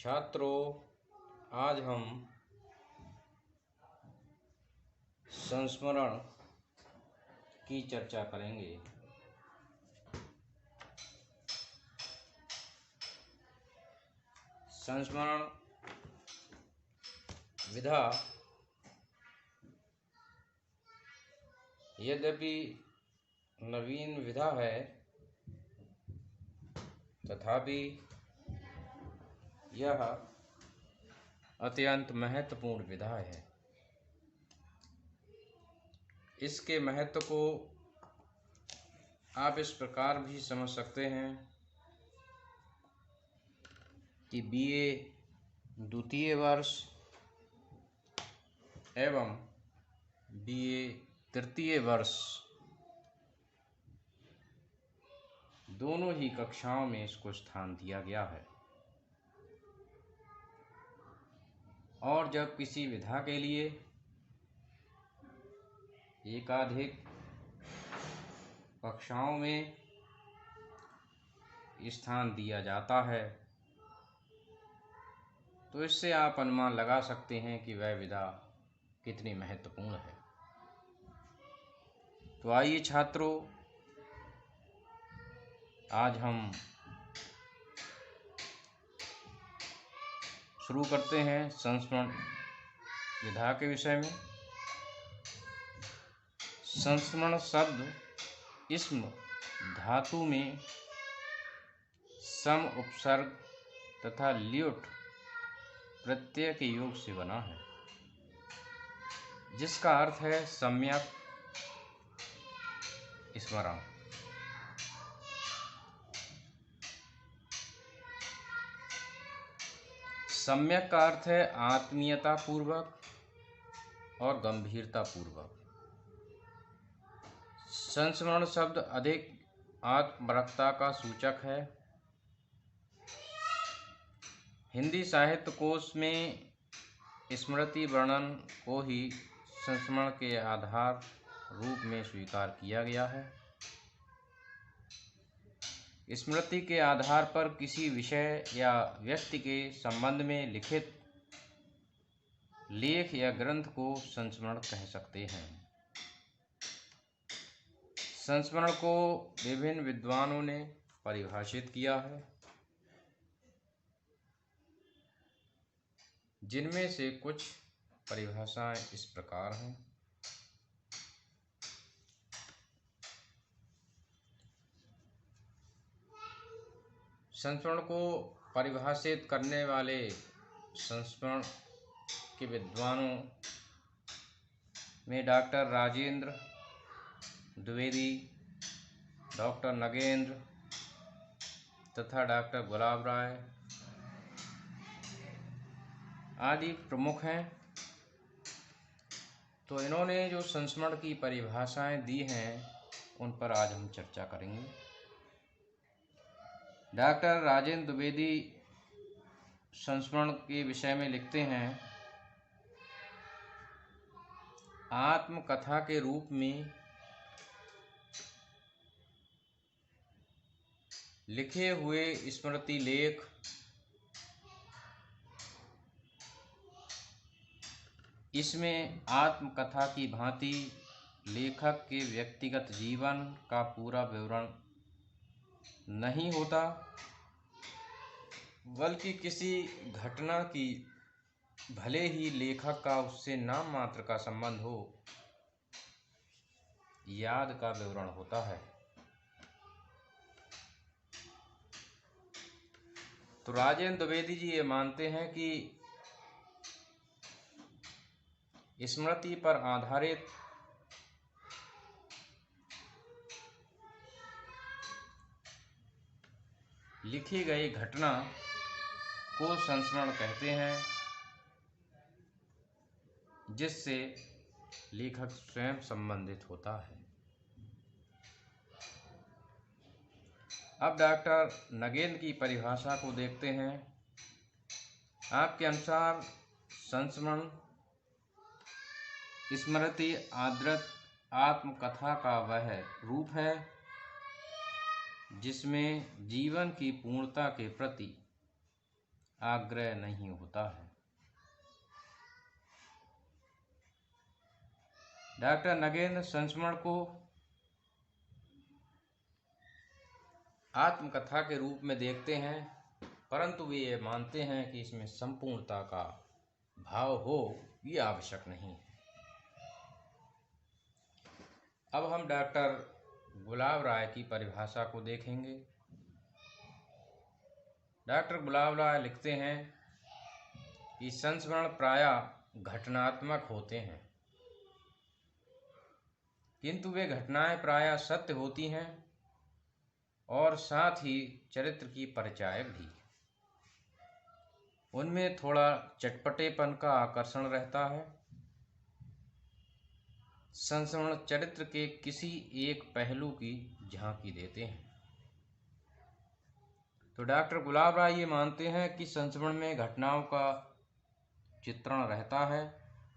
छात्रों, आज हम संस्मरण की चर्चा करेंगे। संस्मरण विधा यद्यपि नवीन विधा है, तथापि यह अत्यंत महत्वपूर्ण विधा है। इसके महत्व को आप इस प्रकार भी समझ सकते हैं कि बीए द्वितीय वर्ष एवं बीए तृतीय वर्ष दोनों ही कक्षाओं में इसको स्थान दिया गया है। और जब किसी विधा के लिए एकाधिक कक्षाओं में स्थान दिया जाता है, तो इससे आप अनुमान लगा सकते हैं कि वह विधा कितनी महत्वपूर्ण है। तो आइए छात्रों, आज हम शुरू करते हैं संस्मरण विधा के विषय में। संस्मरण शब्द इस्म धातु में सम उपसर्ग तथा ल्युट प्रत्यय के योग से बना है, जिसका अर्थ है सम्यक स्मरण। सम्यक का अर्थ है आत्मीयता पूर्वक और गंभीरता पूर्वक। संस्मरण शब्द अधिक आत्मपरकता का सूचक है। हिंदी साहित्य कोश में स्मृति वर्णन को ही संस्मरण के आधार रूप में स्वीकार किया गया है। स्मृति के आधार पर किसी विषय या व्यक्ति के संबंध में लिखित लेख या ग्रंथ को संस्मरण कह सकते हैं। संस्मरण को विभिन्न विद्वानों ने परिभाषित किया है, जिनमें से कुछ परिभाषाएं इस प्रकार हैं। संस्मरण को परिभाषित करने वाले संस्मरण के विद्वानों में डॉक्टर राजेंद्र द्विवेदी, डॉक्टर नगेंद्र तथा डॉक्टर गुलाब राय आदि प्रमुख हैं। तो इन्होंने जो संस्मरण की परिभाषाएं दी हैं, उन पर आज हम चर्चा करेंगे। डॉक्टर राजेंद्र द्विवेदी संस्मरण के विषय में लिखते हैं, आत्मकथा के रूप में लिखे हुए स्मृति लेख इसमें आत्मकथा की भांति लेखक के व्यक्तिगत जीवन का पूरा विवरण नहीं होता, बल्कि किसी घटना की भले ही लेखक का उससे नाम मात्र का संबंध हो, याद का विवरण होता है। तो राजेंद्र द्विवेदी जी ये मानते हैं कि स्मृति पर आधारित लिखी गई घटना को संस्मरण कहते हैं, जिससे लेखक स्वयं संबंधित होता है। अब डॉक्टर नगेंद्र की परिभाषा को देखते हैं। आपके अनुसार संस्मरण स्मृति आदृत आत्मकथा का वह रूप है जिसमें जीवन की पूर्णता के प्रति आग्रह नहीं होता है। डॉक्टर नगेंद्र संस्मरण को आत्मकथा के रूप में देखते हैं, परंतु वे ये मानते हैं कि इसमें संपूर्णता का भाव हो ये आवश्यक नहीं है। अब हम डॉक्टर गुलाब राय की परिभाषा को देखेंगे। डॉक्टर गुलाब राय लिखते हैं कि संस्मरण प्रायः घटनात्मक होते हैं, किंतु वे घटनाएं प्रायः सत्य होती हैं और साथ ही चरित्र की परिचायक भी। उनमें थोड़ा चटपटेपन का आकर्षण रहता है। संस्मरण चरित्र के किसी एक पहलू की झांकी देते हैं। तो डॉक्टर गुलाब राय ये मानते हैं कि संस्मरण में घटनाओं का चित्रण रहता है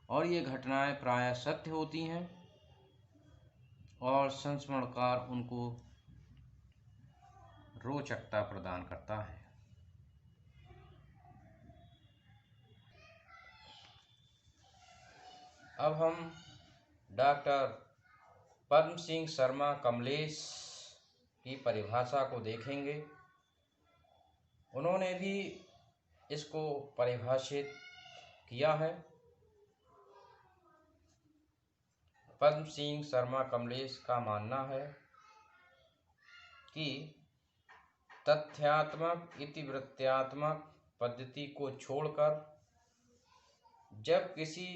और ये घटनाएं प्रायः सत्य होती हैं और संस्मरणकार उनको रोचकता प्रदान करता है। अब हम डॉक्टर पद्म सिंह शर्मा कमलेश की परिभाषा को देखेंगे। उन्होंने भी इसको परिभाषित किया है। पद्म सिंह शर्मा कमलेश का मानना है कि तथ्यात्मक इतिवृत्तात्मक पद्धति को छोड़कर जब किसी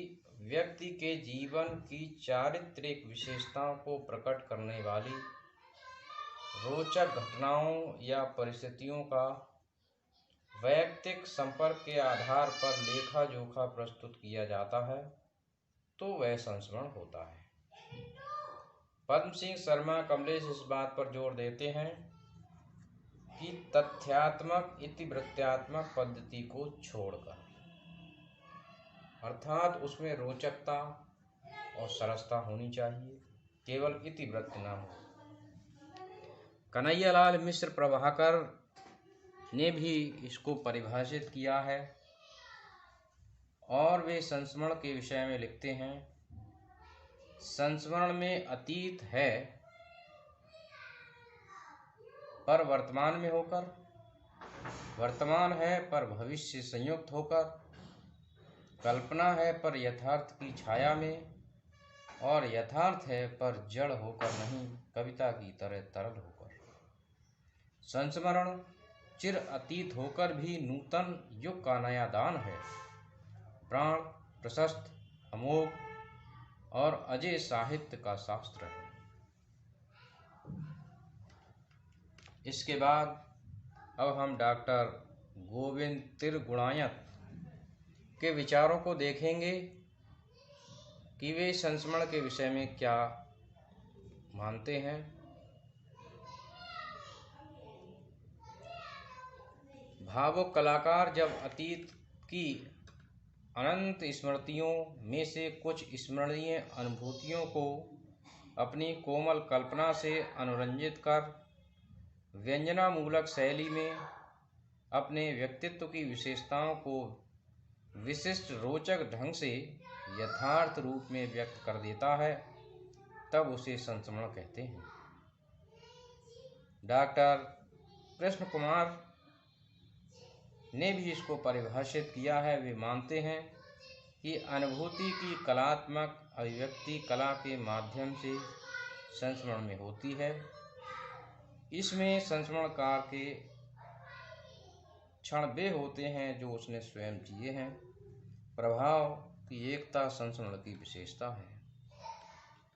व्यक्ति के जीवन की चारित्रिक विशेषताओं को प्रकट करने वाली रोचक घटनाओं या परिस्थितियों का वैयक्तिक संपर्क के आधार पर लेखा जोखा प्रस्तुत किया जाता है तो वह संस्मरण होता है। पद्म सिंह शर्मा कमलेश इस बात पर जोर देते हैं कि तथ्यात्मक इतिवृत्तात्मक पद्धति को छोड़कर, अर्थात उसमें रोचकता और सरसता होनी चाहिए, केवल इतिवृत्त न हो। कन्हैयालाल मिश्र प्रभाकर ने भी इसको परिभाषित किया है और वे संस्मरण के विषय में लिखते हैं, संस्मरण में अतीत है पर वर्तमान में होकर, वर्तमान है पर भविष्य से संयुक्त होकर, कल्पना है पर यथार्थ की छाया में और यथार्थ है पर जड़ होकर नहीं, कविता की तरह तरल होकर। संस्मरण चिर अतीत होकर भी नूतन युग का नया दान है, प्राण प्रशस्त अमोघ और अजय साहित्य का शास्त्र है। इसके बाद अब हम डॉक्टर गोविंद तिरगुणायत के विचारों को देखेंगे कि वे संस्मरण के विषय में क्या मानते हैं। भावुक कलाकार जब अतीत की अनंत स्मृतियों में से कुछ स्मरणीय अनुभूतियों को अपनी कोमल कल्पना से अनुरंजित कर व्यंजनामूलक शैली में अपने व्यक्तित्व की विशेषताओं को विशिष्ट रोचक ढंग से यथार्थ रूप में व्यक्त कर देता है, तब उसे संस्मरण कहते हैं। डॉक्टर कृष्ण कुमार ने भी इसको परिभाषित किया है। वे मानते हैं कि अनुभूति की कलात्मक अभिव्यक्ति कला के माध्यम से संस्मरण में होती है। इसमें संस्मरणकार के क्षण वे होते हैं जो उसने स्वयं जिए हैं। प्रभाव की एकता संस्मरण की विशेषता है।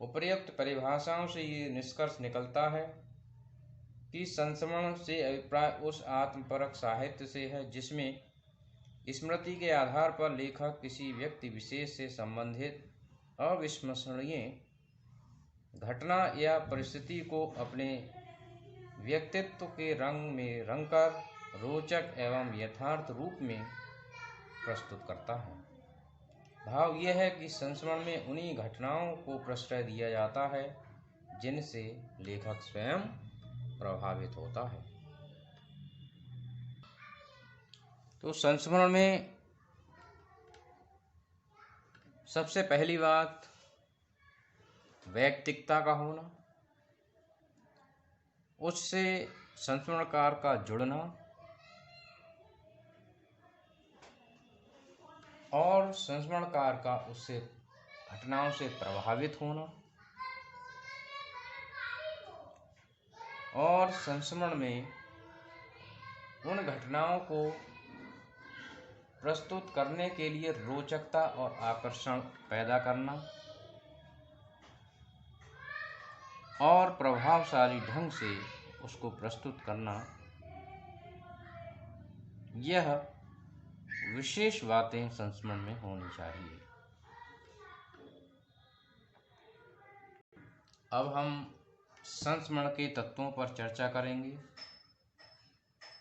उपर्युक्त परिभाषाओं से ये निष्कर्ष निकलता है कि संस्मरण से अभिप्राय उस आत्मपरक साहित्य से है जिसमें स्मृति के आधार पर लेखक किसी व्यक्ति विशेष से संबंधित अविस्मरणीय घटना या परिस्थिति को अपने व्यक्तित्व के रंग में रंगकर रोचक एवं यथार्थ रूप में प्रस्तुत करता है। भाव यह है कि संस्मरण में उन्हीं घटनाओं को प्रश्रय दिया जाता है जिनसे लेखक स्वयं प्रभावित होता है। तो संस्मरण में सबसे पहली बात वैयक्तिकता का होना, उससे संस्मरणकार का जुड़ना और संस्मरणकार का उससे घटनाओं से प्रभावित होना और संस्मरण में उन घटनाओं को प्रस्तुत करने के लिए रोचकता और आकर्षण पैदा करना और प्रभावशाली ढंग से उसको प्रस्तुत करना, यह विशेष बातें संस्मरण में होनी चाहिए। अब हम संस्मरण के तत्वों पर चर्चा करेंगे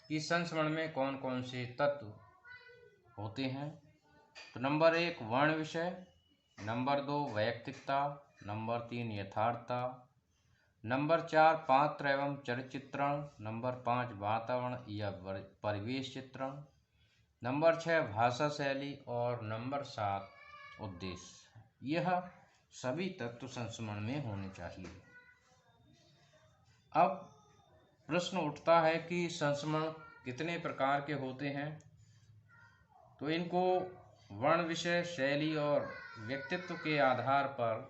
कि संस्मरण में कौन कौन से तत्व होते हैं। तो नंबर 1 वर्ण विषय, नंबर 2 वैयक्तिकता, नंबर 3 यथार्थता, नंबर 4 पात्र एवं चरित्र चित्रण, नंबर 5 वातावरण या परिवेश चित्रण, नंबर 6 भाषा शैली और नंबर 7 उद्देश्य। यह सभी तत्व संस्मरण में होने चाहिए। अब प्रश्न उठता है कि संस्मरण कितने प्रकार के होते हैं। तो इनको वर्ण विषय, शैली और व्यक्तित्व के आधार पर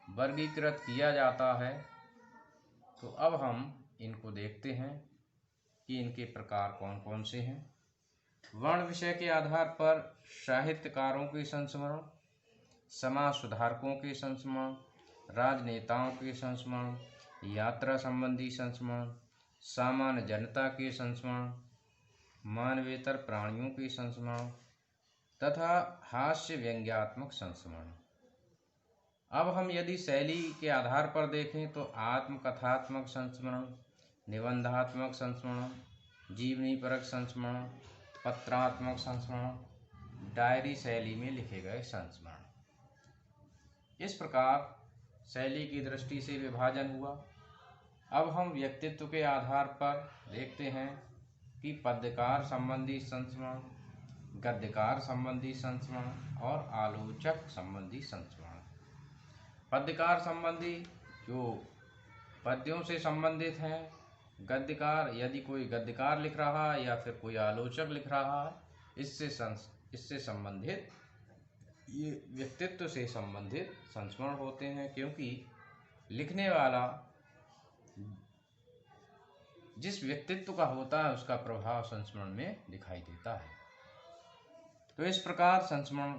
वर्गीकृत किया जाता है। तो अब हम इनको देखते हैं कि इनके प्रकार कौन कौन से हैं। वर्ण विषय के आधार पर साहित्यकारों के संस्मरण, समाज सुधारकों के संस्मरण, राजनेताओं के संस्मरण, यात्रा संबंधी संस्मरण, सामान्य जनता के संस्मरण, मानवेतर प्राणियों के संस्मरण तथा हास्य व्यंग्यात्मक संस्मरण। अब हम यदि शैली के आधार पर देखें तो आत्मकथात्मक संस्मरण, निबंधात्मक संस्मरण, जीवनीपरक संस्मरण, पत्रात्मक संस्मरण, डायरी शैली में लिखे गए संस्मरण। इस प्रकार शैली की दृष्टि से विभाजन हुआ। अब हम व्यक्तित्व के आधार पर देखते हैं कि पद्यकार संबंधी संस्मरण, गद्यकार संबंधी संस्मरण और आलोचक संबंधी संस्मरण। पद्यकार संबंधी जो पद्यों से संबंधित हैं, गद्यकार यदि कोई गद्यकार लिख रहा है या फिर कोई आलोचक लिख रहा है, इससे संबंधित ये व्यक्तित्व से संबंधित संस्मरण होते हैं, क्योंकि लिखने वाला जिस व्यक्तित्व का होता है उसका प्रभाव संस्मरण में दिखाई देता है। तो इस प्रकार संस्मरण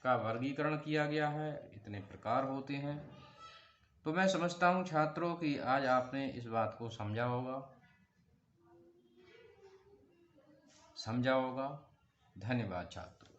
का वर्गीकरण किया गया है, इतने प्रकार होते हैं। तो मैं समझता हूँ छात्रों कि आज आपने इस बात को समझा होगा। धन्यवाद छात्रों।